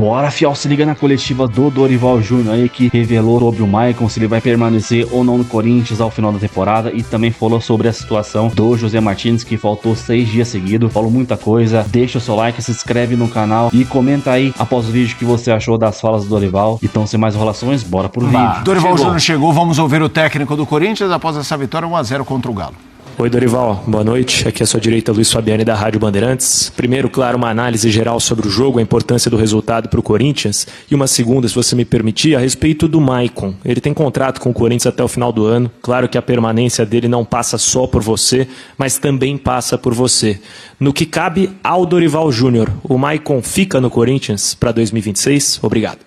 Bora, fiel, se liga na coletiva do Dorival Júnior aí, que revelou sobre o Maicon, se ele vai permanecer ou não no Corinthians ao final da temporada, e também falou sobre a situação do José Martins, que faltou 6 dias seguidos. Falou muita coisa. Deixa o seu like, se inscreve no canal e comenta aí após o vídeo que você achou das falas do Dorival. Então, sem mais enrolações, bora pro vídeo. Dorival Júnior chegou, vamos ouvir o técnico do Corinthians após essa vitória 1-0 contra o Galo. Oi, Dorival, boa noite. Aqui à sua direita, Luiz Fabiani, da Rádio Bandeirantes. Primeiro, claro, uma análise geral sobre o jogo, a importância do resultado para o Corinthians. E uma segunda, se você me permitir, a respeito do Maicon. Ele tem contrato com o Corinthians até o final do ano. Claro que a permanência dele não passa só por você, mas também passa por você. No que cabe ao Dorival Júnior, o Maicon fica no Corinthians para 2026? Obrigado.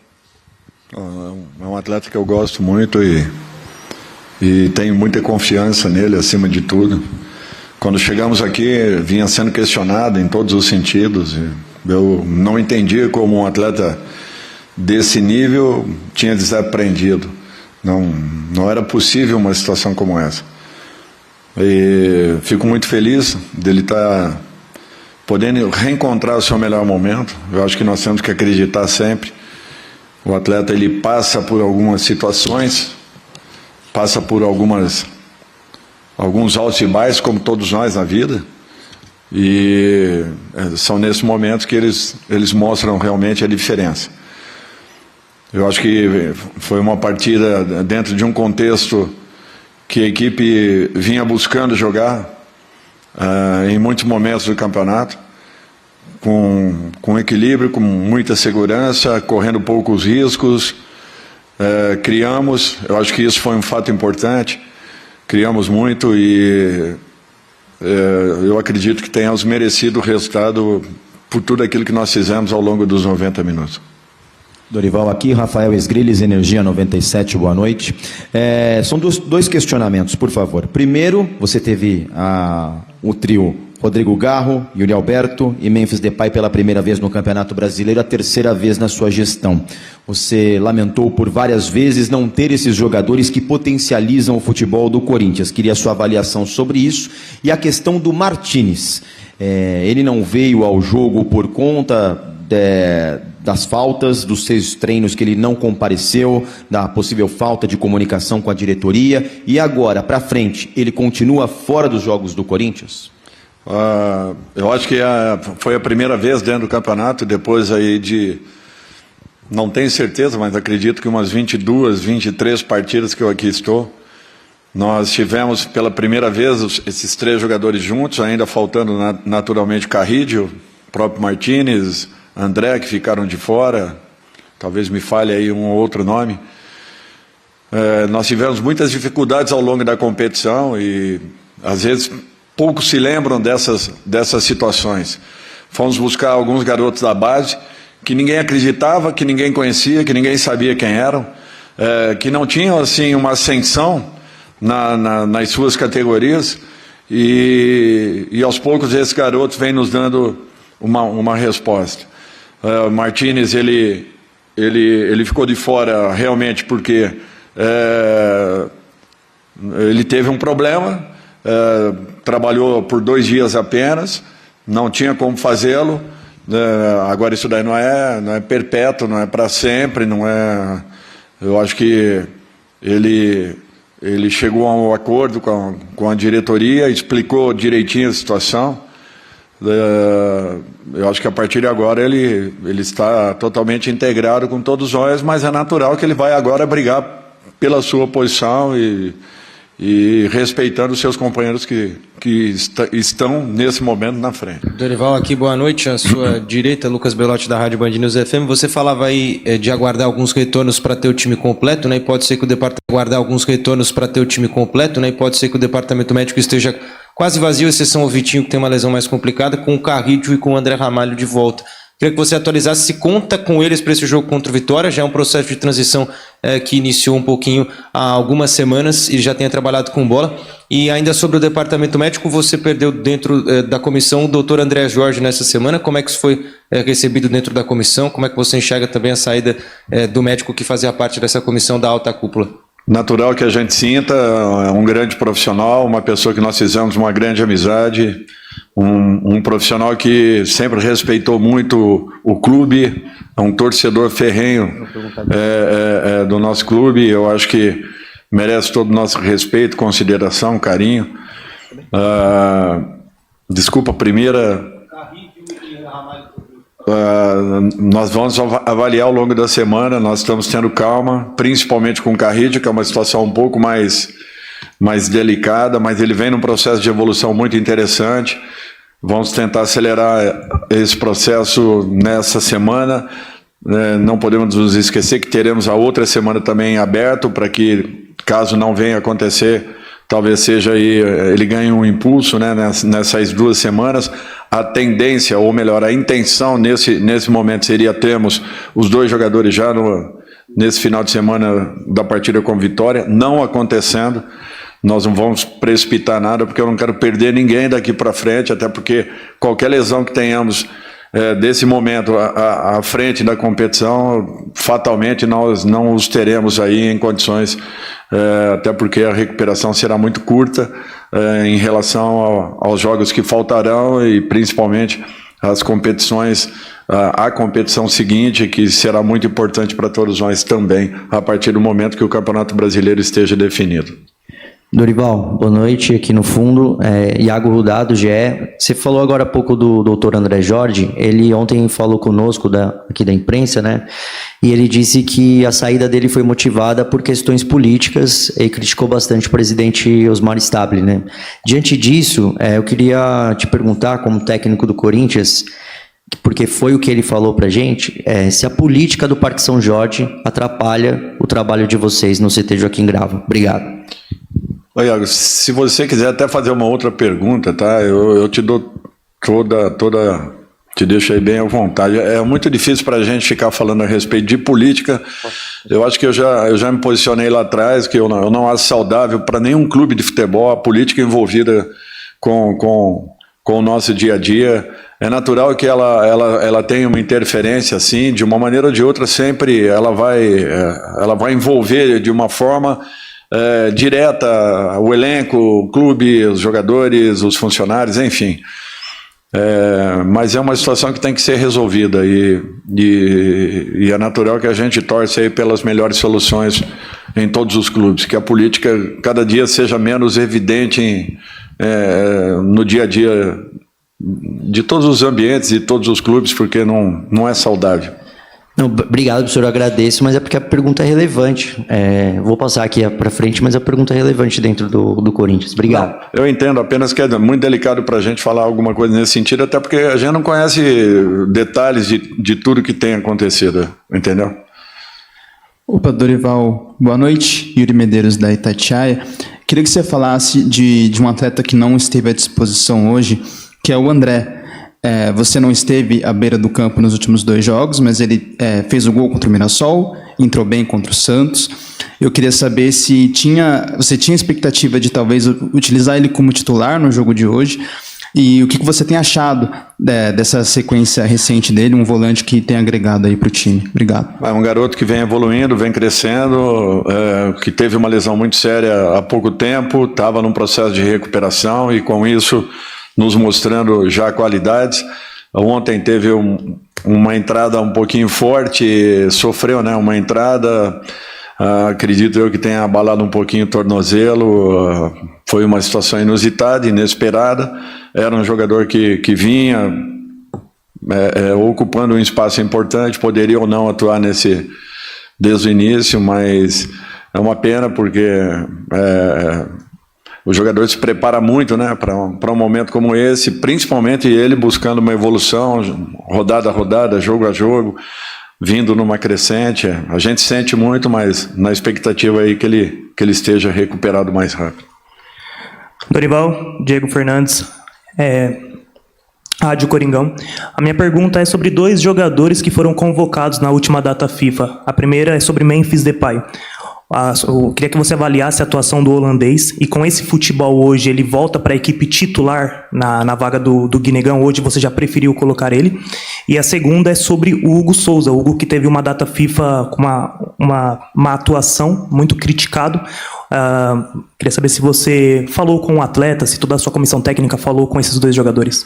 É um atleta que eu gosto muito e tenho muita confiança nele acima de tudo. Quando chegamos aqui, vinha sendo questionado em todos os sentidos. Eu não entendia como um atleta desse nível tinha desaprendido. Não era possível uma situação como essa. E fico muito feliz dele estar podendo reencontrar o seu melhor momento. Eu acho que nós temos que acreditar sempre. O atleta, ele passa por algumas situações, passa por alguns altos e baixos, como todos nós na vida, e são nesses momentos que eles mostram realmente a diferença. Eu acho que foi uma partida dentro de um contexto que a equipe vinha buscando jogar em muitos momentos do campeonato, com equilíbrio, com muita segurança, correndo poucos riscos. Criamos, eu acho que isso foi um fato importante, criamos muito e eu acredito que tenhamos merecido o resultado por tudo aquilo que nós fizemos ao longo dos 90 minutos. Dorival aqui, Rafael Esgriles, Energia 97, boa noite. São dois questionamentos, por favor. Primeiro, você teve o trio Rodrigo Garro, Yuri Alberto e Memphis Depay pela primeira vez no Campeonato Brasileiro, a terceira vez na sua gestão. Você lamentou por várias vezes não ter esses jogadores que potencializam o futebol do Corinthians. Queria a sua avaliação sobre isso. E a questão do Martínez. Ele não veio ao jogo por conta das faltas, dos 6 treinos que ele não compareceu, da possível falta de comunicação com a diretoria. E agora, para frente, ele continua fora dos jogos do Corinthians? Eu acho que foi a primeira vez dentro do campeonato, depois aí de, não tenho certeza, mas acredito que umas 22, 23 partidas que eu aqui estou, nós tivemos pela primeira vez esses 3 jogadores juntos, ainda faltando naturalmente o Carrillo, o próprio Martínez, André, que ficaram de fora, talvez me falhe aí um ou outro nome. Nós tivemos muitas dificuldades ao longo da competição e às vezes poucos se lembram dessas situações. Fomos buscar alguns garotos da base que ninguém acreditava, que ninguém conhecia, que ninguém sabia quem eram, que não tinham assim uma ascensão nas suas categorias, e aos poucos esses garotos vêm nos dando uma resposta. O Martínez, ele ficou de fora realmente porque ele teve um problema. Trabalhou por 2 dias apenas, não tinha como fazê-lo. Agora isso daí não é perpétuo, não é para sempre, não é. Eu acho que ele chegou a um acordo com a diretoria, explicou direitinho a situação. Eu acho que a partir de agora ele está totalmente integrado com todos nós, mas é natural que ele vai agora brigar pela sua posição e respeitando os seus companheiros que estão nesse momento na frente. Dorival aqui, boa noite. À sua direita, Lucas Belotti da Rádio Band News FM. Você falava aí de aguardar alguns retornos para ter o time completo, né? E pode ser que o departamento médico esteja quase vazio, exceção ao Vitinho, que tem uma lesão mais complicada, com o Carrillo e com o André Ramalho de volta. Queria que você atualizasse se conta com eles para esse jogo contra o Vitória. Já é um processo de transição que iniciou um pouquinho há algumas semanas e já tenha trabalhado com bola. E ainda sobre o departamento médico, você perdeu dentro da comissão o doutor André Jorge nessa semana. Como é que isso foi recebido dentro da comissão? Como é que você enxerga também a saída do médico que fazia parte dessa comissão da alta cúpula? Natural que a gente sinta, é um grande profissional, uma pessoa que nós fizemos uma grande amizade, um profissional que sempre respeitou muito o clube, é um torcedor ferrenho do nosso clube. Eu acho que merece todo o nosso respeito, consideração, carinho. Desculpa, a primeira... nós vamos avaliar ao longo da semana, nós estamos tendo calma, principalmente com o Carrillo, que é uma situação um pouco mais delicada, mas ele vem num processo de evolução muito interessante. Vamos tentar acelerar esse processo nessa semana. Não podemos nos esquecer que teremos a outra semana também aberto, para que, caso não venha acontecer, talvez seja aí, ele ganhe um impulso, né, nessas 2 semanas. A tendência, ou melhor, a intenção nesse momento seria termos os 2 jogadores já nesse final de semana da partida com Vitória. Não acontecendo, nós não vamos precipitar nada, porque eu não quero perder ninguém daqui para frente, até porque qualquer lesão que tenhamos desse momento à frente da competição, fatalmente nós não os teremos aí em condições, até porque a recuperação será muito curta em relação aos jogos que faltarão e principalmente as competições, a competição seguinte, que será muito importante para todos nós também, a partir do momento que o Campeonato Brasileiro esteja definido. Dorival, boa noite, aqui no fundo, Iago Rudá, do GE. Você falou agora há pouco do doutor André Jorge, ele ontem falou conosco aqui da imprensa, né, e ele disse que a saída dele foi motivada por questões políticas e criticou bastante o presidente Osmar Stabile, né. Diante disso, eu queria te perguntar, como técnico do Corinthians, porque foi o que ele falou pra gente, se a política do Parque São Jorge atrapalha o trabalho de vocês no CT Joaquim Grava. Obrigado. Iago, se você quiser até fazer uma outra pergunta, tá? Eu te dou te deixo aí bem à vontade. É muito difícil para a gente ficar falando a respeito de política. Eu acho que eu já me posicionei lá atrás, que eu não acho saudável para nenhum clube de futebol a política envolvida com o nosso dia a dia. É natural que ela tenha uma interferência, assim, de uma maneira ou de outra, sempre ela vai envolver de uma forma direta o elenco, o clube, os jogadores, os funcionários, enfim. Mas é uma situação que tem que ser resolvida e é natural que a gente torce aí pelas melhores soluções em todos os clubes, que a política cada dia seja menos evidente no dia a dia de todos os ambientes e todos os clubes, porque não é saudável. Não, obrigado, professor, eu agradeço, mas é porque a pergunta é relevante. Vou passar aqui para frente, mas a pergunta é relevante dentro do Corinthians. Obrigado. Não, eu entendo, apenas que é muito delicado para a gente falar alguma coisa nesse sentido, até porque a gente não conhece detalhes de tudo que tem acontecido, entendeu? Opa, Dorival, boa noite. Yuri Medeiros, da Itatiaia. Queria que você falasse de um atleta que não esteve à disposição hoje, que é o André. Você não esteve à beira do campo nos últimos 2 jogos, mas ele fez o gol contra o Mirassol, entrou bem contra o Santos. Eu queria saber se você tinha expectativa de talvez utilizar ele como titular no jogo de hoje, e o que você tem achado dessa sequência recente dele, um volante que tem agregado aí para o time. Obrigado. É um garoto que vem evoluindo, vem crescendo, que teve uma lesão muito séria há pouco tempo, estava num processo de recuperação e com isso nos mostrando já qualidades. Ontem teve uma entrada um pouquinho forte, sofreu, né, uma entrada, acredito eu que tenha abalado um pouquinho o tornozelo, foi uma situação inusitada, inesperada. Era um jogador que vinha ocupando um espaço importante, poderia ou não atuar desde o início, mas é uma pena porque o jogador se prepara muito, né, para um momento como esse, principalmente ele buscando uma evolução, rodada a rodada, jogo a jogo, vindo numa crescente. A gente sente muito, mas na expectativa aí que ele esteja recuperado mais rápido. Dorival, Diego Fernandes, Rádio Coringão. A minha pergunta é sobre 2 jogadores que foram convocados na última data FIFA. A primeira é sobre Memphis Depay. Eu queria que você avaliasse a atuação do holandês, e com esse futebol hoje, ele volta para a equipe titular na vaga do Guinegão. Hoje você já preferiu colocar ele. E a segunda é sobre o Hugo Souza, o Hugo que teve uma data FIFA com uma atuação muito criticado. Queria saber se você falou com o atleta, se toda a sua comissão técnica falou com esses dois jogadores.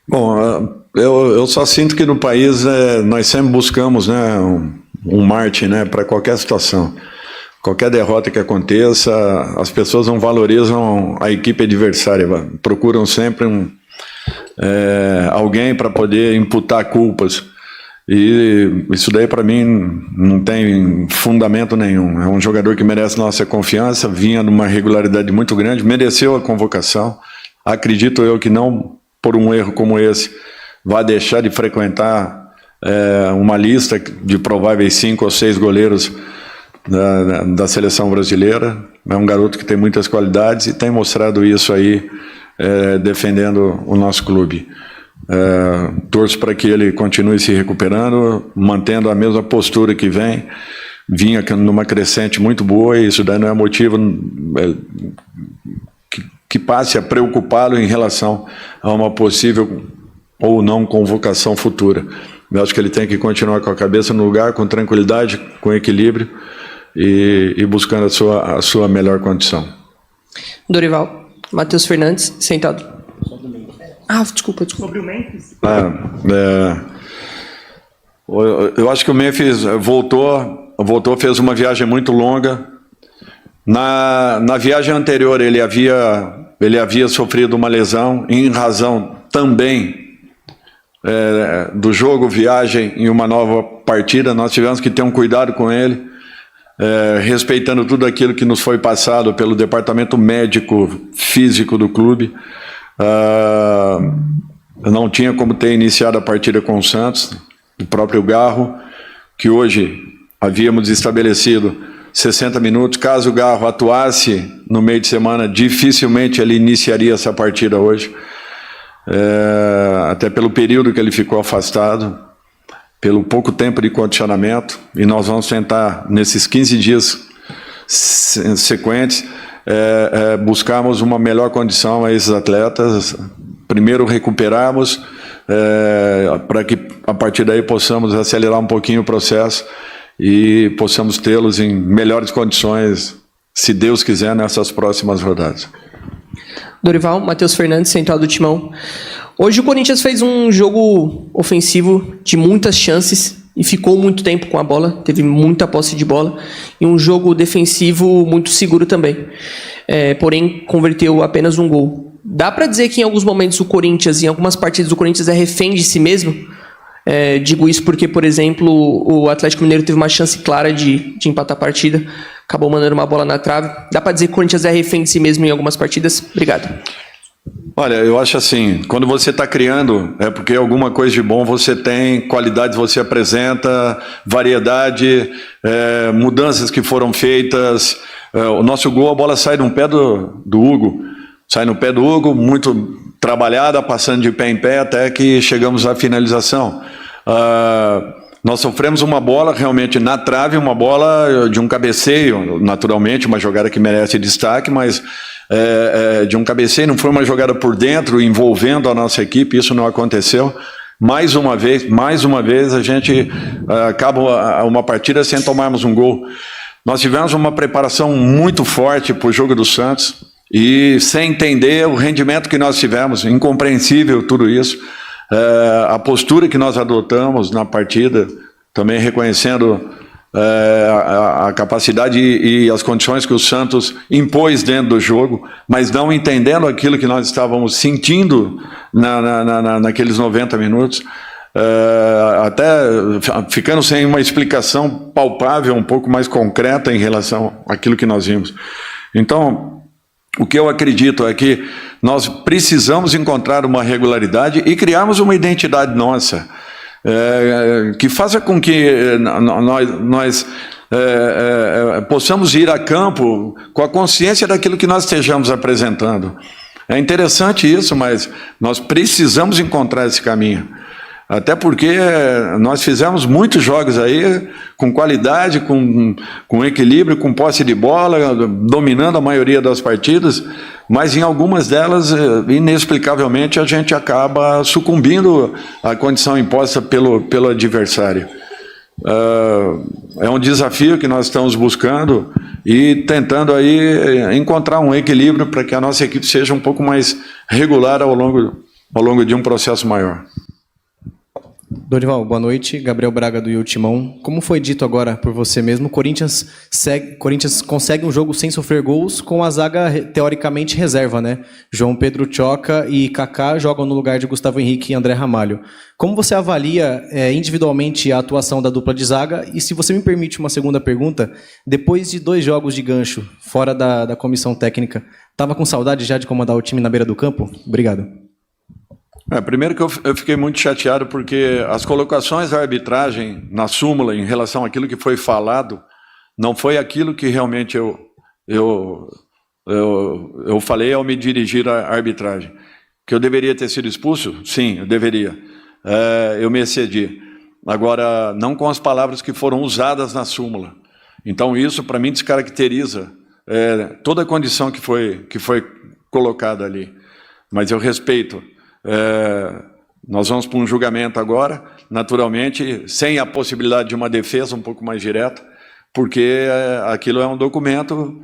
Bom, eu só sinto que no país nós sempre buscamos, né, um Marte, né, para qualquer situação. Qualquer derrota que aconteça, as pessoas não valorizam a equipe adversária, procuram sempre alguém para poder imputar culpas. E isso daí para mim não tem fundamento nenhum. É um jogador que merece nossa confiança, vinha numa regularidade muito grande, mereceu a convocação. Acredito eu que não por um erro como esse vai deixar de frequentar uma lista de prováveis 5 ou 6 goleiros da seleção brasileira. É um garoto que tem muitas qualidades e tem mostrado isso aí, defendendo o nosso clube. Torço para que ele continue se recuperando, mantendo a mesma postura que vinha numa crescente muito boa, e isso daí não é motivo que passe a preocupá-lo em relação a uma possível ou não convocação futura. Eu acho que ele tem que continuar com a cabeça no lugar, com tranquilidade, com equilíbrio e buscando a sua melhor condição. Dorival, Matheus Fernandes, sentado. Desculpa. Sobre o Memphis? Eu acho que o Memphis voltou, fez uma viagem muito longa. Na viagem anterior ele havia sofrido uma lesão em razão também do jogo, viagem e uma nova partida. Nós tivemos que ter um cuidado com ele, respeitando tudo aquilo que nos foi passado pelo departamento médico físico do clube. Não tinha como ter iniciado a partida com o Santos, o próprio Garro, que hoje havíamos estabelecido 60 minutos. Caso o Garro atuasse no meio de semana, dificilmente ele iniciaria essa partida hoje, até pelo período que ele ficou afastado, pelo pouco tempo de condicionamento, e nós vamos tentar, nesses 15 dias sequentes, buscarmos uma melhor condição a esses atletas, primeiro recuperarmos, para que a partir daí possamos acelerar um pouquinho o processo e possamos tê-los em melhores condições, se Deus quiser, nessas próximas rodadas. Dorival, Matheus Fernandes, central do Timão. Hoje o Corinthians fez um jogo ofensivo de muitas chances e ficou muito tempo com a bola, teve muita posse de bola, e um jogo defensivo muito seguro também. Porém, converteu apenas um gol. Dá para dizer que em alguns momentos o Corinthians, em algumas partidas o Corinthians é refém de si mesmo? Digo isso porque, por exemplo, o Atlético Mineiro teve uma chance clara de empatar a partida, acabou mandando uma bola na trave. Dá para dizer que o Corinthians é refém de si mesmo em algumas partidas? Obrigado. Olha, eu acho assim, quando você está criando, é porque alguma coisa de bom você tem, qualidades você apresenta, variedade, mudanças que foram feitas. O nosso gol, a bola sai no pé do Hugo, sai no pé do Hugo, muito trabalhada, passando de pé em pé até que chegamos à finalização. Nós sofremos uma bola realmente na trave, uma bola de um cabeceio, naturalmente, uma jogada que merece destaque, mas de um cabeceio, não foi uma jogada por dentro, envolvendo a nossa equipe, isso não aconteceu. Mais uma vez, a gente acaba uma partida sem tomarmos um gol. Nós tivemos uma preparação muito forte para o jogo do Santos, e sem entender o rendimento que nós tivemos, incompreensível tudo isso. A postura que nós adotamos na partida, também reconhecendo a capacidade e as condições que o Santos impôs dentro do jogo, mas não entendendo aquilo que nós estávamos sentindo naqueles 90 minutos, até ficando sem uma explicação palpável, um pouco mais concreta em relação àquilo que nós vimos. Então, o que eu acredito é que nós precisamos encontrar uma regularidade e criarmos uma identidade nossa, que faça com que nós possamos ir a campo com a consciência daquilo que nós estejamos apresentando. É interessante isso, mas nós precisamos encontrar esse caminho. Até porque nós fizemos muitos jogos aí com qualidade, com equilíbrio, com posse de bola, dominando a maioria das partidas, mas em algumas delas, inexplicavelmente, a gente acaba sucumbindo à condição imposta pelo adversário. é um desafio que nós estamos buscando e tentando aí encontrar um equilíbrio para que a nossa equipe seja um pouco mais regular ao longo de um processo maior. Dorival, boa noite. Gabriel Braga, do Rio Timão. Como foi dito agora por você mesmo, Corinthians consegue um jogo sem sofrer gols com a zaga teoricamente reserva, né? João Pedro Choca e Kaká jogam no lugar de Gustavo Henrique e André Ramalho. Como você avalia individualmente a atuação da dupla de zaga? E se você me permite uma segunda pergunta, depois de 2 jogos de gancho fora da comissão técnica, estava com saudade já de comandar o time na beira do campo? Obrigado. Primeiro que eu fiquei muito chateado porque as colocações da arbitragem na súmula em relação àquilo que foi falado não foi aquilo que realmente eu falei ao me dirigir à arbitragem. Que eu deveria ter sido expulso? Sim, eu deveria. Eu me excedi. Agora, não com as palavras que foram usadas na súmula. Então, isso, para mim, descaracteriza toda a condição que foi colocada ali. Mas eu respeito. Nós vamos para um julgamento agora, naturalmente, sem a possibilidade de uma defesa um pouco mais direta, porque aquilo é um documento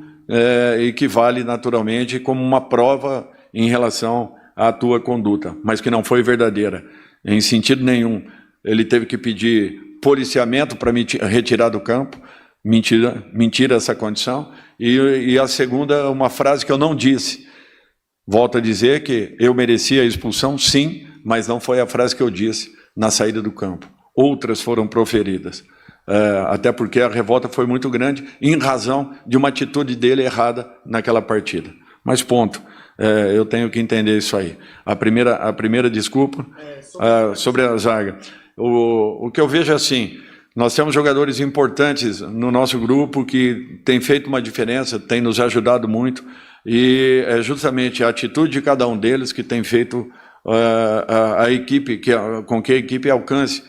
e que vale naturalmente como uma prova em relação à tua conduta, mas que não foi verdadeira, em sentido nenhum. Ele teve que pedir policiamento para me retirar do campo, mentira essa condição, e a segunda, uma frase que eu não disse. Volto a dizer que eu merecia a expulsão, sim, mas não foi a frase que eu disse na saída do campo. Outras foram proferidas, até porque a revolta foi muito grande em razão de uma atitude dele errada naquela partida. Mas ponto, eu tenho que entender isso aí. A primeira desculpa sobre a zaga. O que eu vejo é assim, nós temos jogadores importantes no nosso grupo que têm feito uma diferença, têm nos ajudado muito, e é justamente a atitude de cada um deles que tem feito a equipe, com que a equipe alcance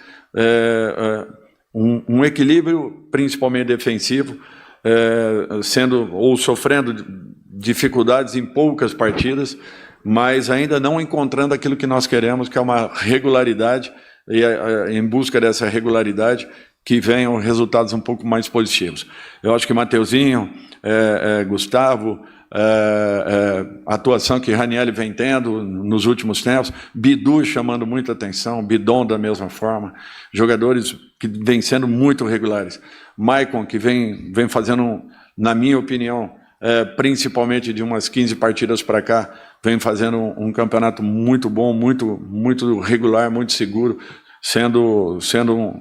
um equilíbrio, principalmente defensivo, sendo ou sofrendo dificuldades em poucas partidas, mas ainda não encontrando aquilo que nós queremos, que é uma regularidade, e em busca dessa regularidade que venham resultados um pouco mais positivos. Eu acho que Mateuzinho, Gustavo, a atuação que Ranieri vem tendo nos últimos tempos, Bidu chamando muita atenção, Bidon da mesma forma, jogadores que vêm sendo muito regulares. Maicon, que vem fazendo, na minha opinião, principalmente de umas 15 partidas para cá, vem fazendo um campeonato muito bom, muito regular, muito seguro, sendo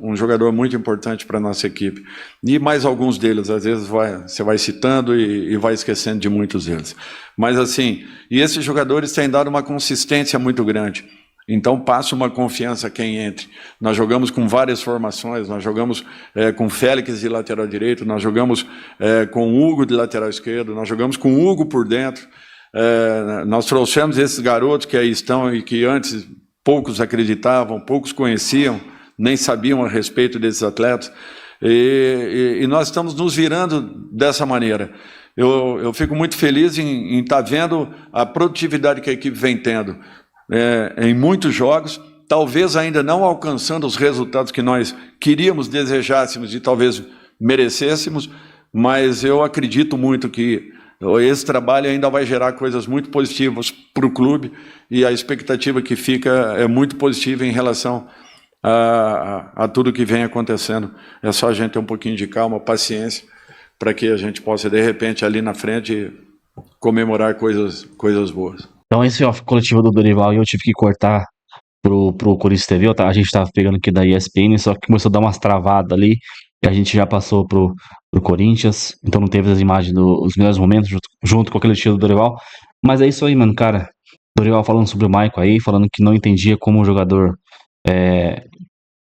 um jogador muito importante para a nossa equipe. E mais alguns deles, às vezes você vai citando e vai esquecendo de muitos deles. Mas assim, e esses jogadores têm dado uma consistência muito grande. Então passa uma confiança quem entre. Nós jogamos com várias formações, nós jogamos com Félix de lateral direito, nós jogamos com Hugo de lateral esquerdo, nós jogamos com Hugo por dentro. Nós trouxemos esses garotos que aí estão e que antes poucos acreditavam, poucos conheciam, nem sabiam a respeito desses atletas, e nós estamos nos virando dessa maneira. Eu fico muito feliz em estar vendo a produtividade que a equipe vem tendo em muitos jogos, talvez ainda não alcançando os resultados que nós queríamos, desejássemos e talvez merecêssemos, mas eu acredito muito que esse trabalho ainda vai gerar coisas muito positivas para o clube e a expectativa que fica é muito positiva em relação a tudo que vem acontecendo. É só a gente ter um pouquinho de calma, paciência, para que a gente possa, de repente, ali na frente, comemorar coisas boas. Então esse coletivo do Dorival eu tive que cortar pro Corinthians TV, a gente tava pegando aqui da ESPN, só que começou a dar umas travadas ali, e a gente já passou pro Corinthians, então não teve as imagens dos melhores momentos junto com aquele estilo do Dorival, mas é isso aí, mano, cara. Dorival falando sobre o Maicon aí, falando que não entendia como o jogador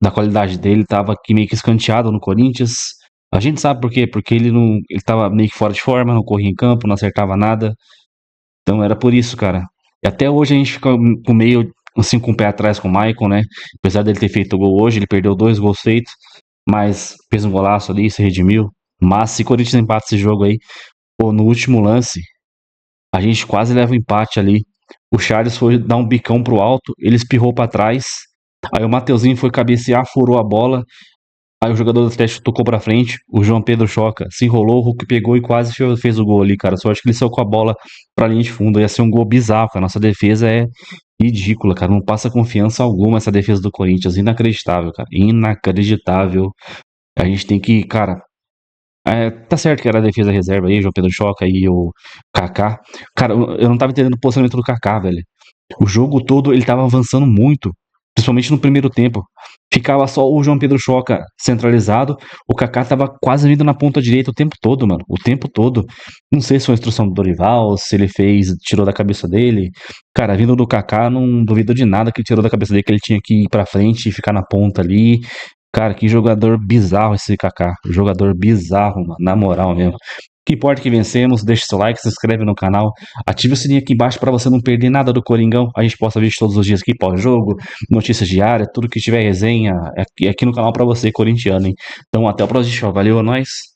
da qualidade dele tava aqui meio que escanteado no Corinthians. A gente sabe por quê, porque ele tava meio que fora de forma, não corria em campo, não acertava nada, então era por isso, cara. E até hoje a gente fica com meio assim com o pé atrás com o Maicon, né? Apesar dele ter feito o gol hoje, ele perdeu 2 gols feitos, mas fez um golaço ali, se redimiu. Mas se o Corinthians empata esse jogo aí, no último lance, a gente quase leva o empate ali. O Charles foi dar um bicão pro alto, ele espirrou pra trás, aí o Mateuzinho foi cabecear, furou a bola, Aí o jogador do Atlético tocou pra frente, o João Pedro choca, se enrolou, o Hulk pegou e quase fez o gol ali, cara. Só acho que ele saiu com a bola pra linha de fundo. Ia ser um gol bizarro, cara. Nossa defesa é ridícula, cara. Não passa confiança alguma essa defesa do Corinthians. Inacreditável, cara. Inacreditável. A gente tem que, cara. Tá certo que era a defesa reserva aí, João Pedro choca e o Kaká. Cara, eu não tava entendendo o posicionamento do Kaká, velho. O jogo todo ele tava avançando muito, principalmente no primeiro tempo. Ficava só o João Pedro Choca centralizado, o Kaká tava quase vindo na ponta direita o tempo todo, mano. O tempo todo. Não sei se foi uma instrução do Dorival, se ele tirou da cabeça dele. Cara, vindo do Kaká, não duvido de nada que ele tirou da cabeça dele que ele tinha que ir pra frente e ficar na ponta ali. Cara, que jogador bizarro esse Kaká. Jogador bizarro, mano. Na moral mesmo. Que importa que vencemos, deixa seu like, se inscreve no canal, ative o sininho aqui embaixo para você não perder nada do Coringão. A gente posta vídeos todos os dias aqui, pós-jogo, notícias diárias, tudo que tiver resenha, aqui no canal para você, corintiano, hein? Então até o próximo show, valeu, é nóis!